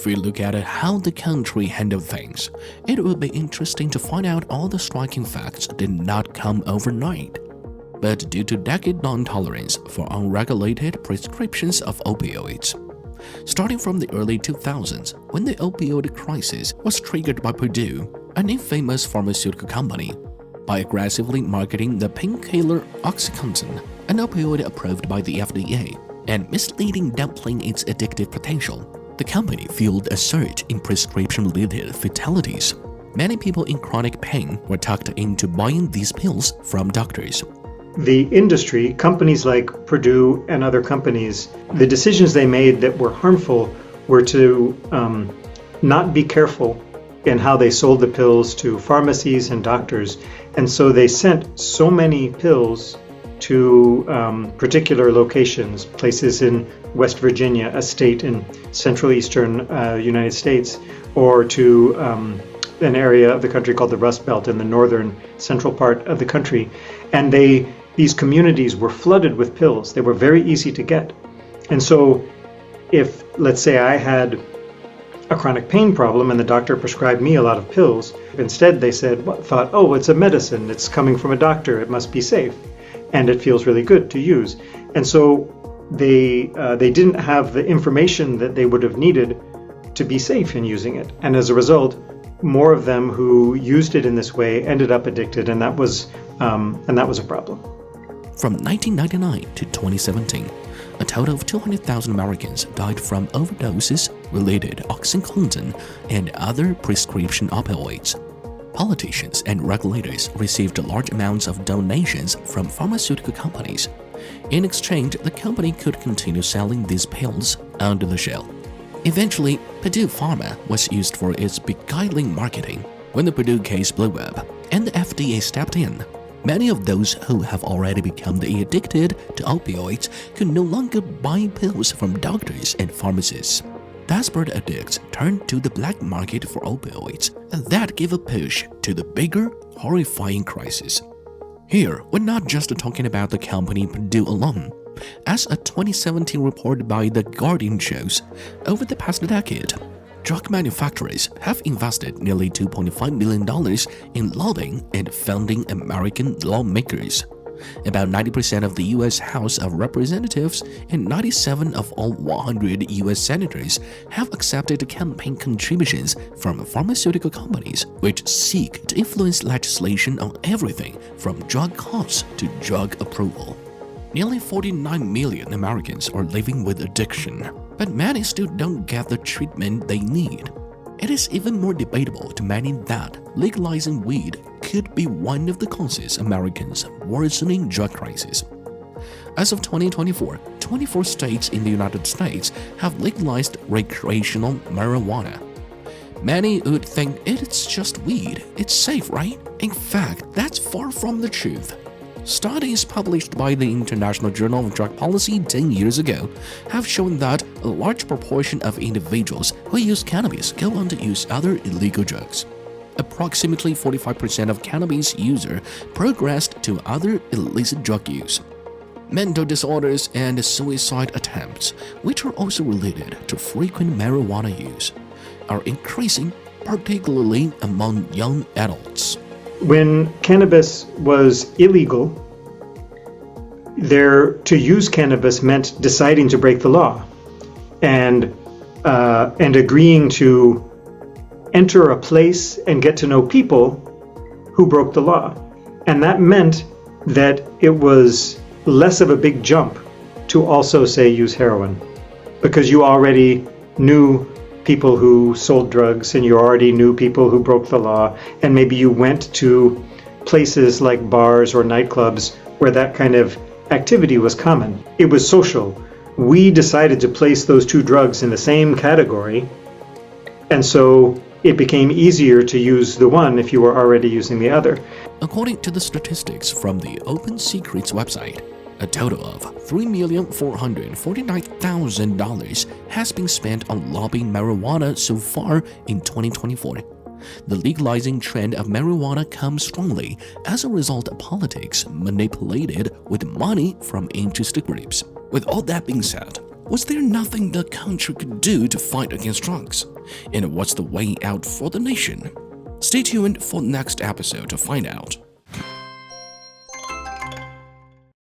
If we look at how the country handled things, it would be interesting to find out all the striking facts did not come overnight. But due to decade-long tolerance for unregulated prescriptions of opioids, starting from the early 2000s, when the opioid crisis was triggered by Purdue, an infamous pharmaceutical company, by aggressively marketing the painkiller OxyContin, an opioid approved by the FDA, and misleading downplaying its addictive potential, the company fueled a surge in prescription-related fatalities. Many people in chronic pain were talked into buying these pills from doctors. The industry, companies like Purdue and other companies, the decisions they made that were harmful were to not be careful in how they sold the pills to pharmacies and doctors. And so they sent so many pills to particular locations, places in West Virginia, a state in central eastern United States, or to an area of the country called the Rust Belt in the northern central part of the country. And these communities were flooded with pills. They were very easy to get. And so if, let's say, I had a chronic pain problem and the doctor prescribed me a lot of pills, instead they thought, oh, it's a medicine, it's coming from a doctor, it must be safe, and it feels really good to use. And so they didn't have the information that they would have needed to be safe in using it. And as a result, more of them who used it in this way ended up addicted, and that was a problem. From 1999 to 2017, a total of 200,000 Americans died from overdoses related to OxyContin and other prescription opioids. Politicians and regulators received large amounts of donations from pharmaceutical companies. In exchange, the company could continue selling these pills under the shelf. Eventually, Purdue Pharma was used for its beguiling marketing. When the Purdue case blew up and the FDA stepped in, many of those who have already become addicted to opioids could no longer buy pills from doctors and pharmacies. Desperate addicts turned to the black market for opioids, and that gave a push to the bigger, horrifying crisis. Here, we're not just talking about the company Purdue alone. As a 2017 report by The Guardian shows, over the past decade, drug manufacturers have invested nearly $2.5 billion in lobbying and funding American lawmakers. About 90% of the U.S. House of Representatives and 97 of all 100 U.S. senators have accepted campaign contributions from pharmaceutical companies, which seek to influence legislation on everything from drug costs to drug approval. Nearly 49 million Americans are living with addiction, but many still don't get the treatment they need. It is even more debatable to many that legalizing weed could be one of the causes Americans' worsening drug crisis. As of 2024, 24 states in the United States have legalized recreational marijuana. Many would think it's just weed, it's safe, right? In fact, that's far from the truth. Studies published by the International Journal of Drug Policy 10 years ago have shown that a large proportion of individuals who use cannabis go on to use other illegal drugs. Approximately 45% of cannabis users progressed to other illicit drug use. Mental disorders and suicide attempts, which are also related to frequent marijuana use, are increasing, particularly among young adults. When cannabis was illegal, to use cannabis meant deciding to break the law and agreeing to enter a place and get to know people who broke the law. And that meant that it was less of a big jump to also say use heroin, because you already knew people who sold drugs and you already knew people who broke the law, and maybe you went to places like bars or nightclubs where that kind of activity was common. It was social. We decided to place those two drugs in the same category, and so it became easier to use the one if you were already using the other. According to the statistics from the Open Secrets website, a total of $3,449,000 has been spent on lobbying marijuana so far in 2024. The legalizing trend of marijuana comes strongly as a result of politics manipulated with money from interested groups. With all that being said, Was there nothing the country could do to fight against drugs? And what's the way out for the nation? Stay tuned for the next episode to find out.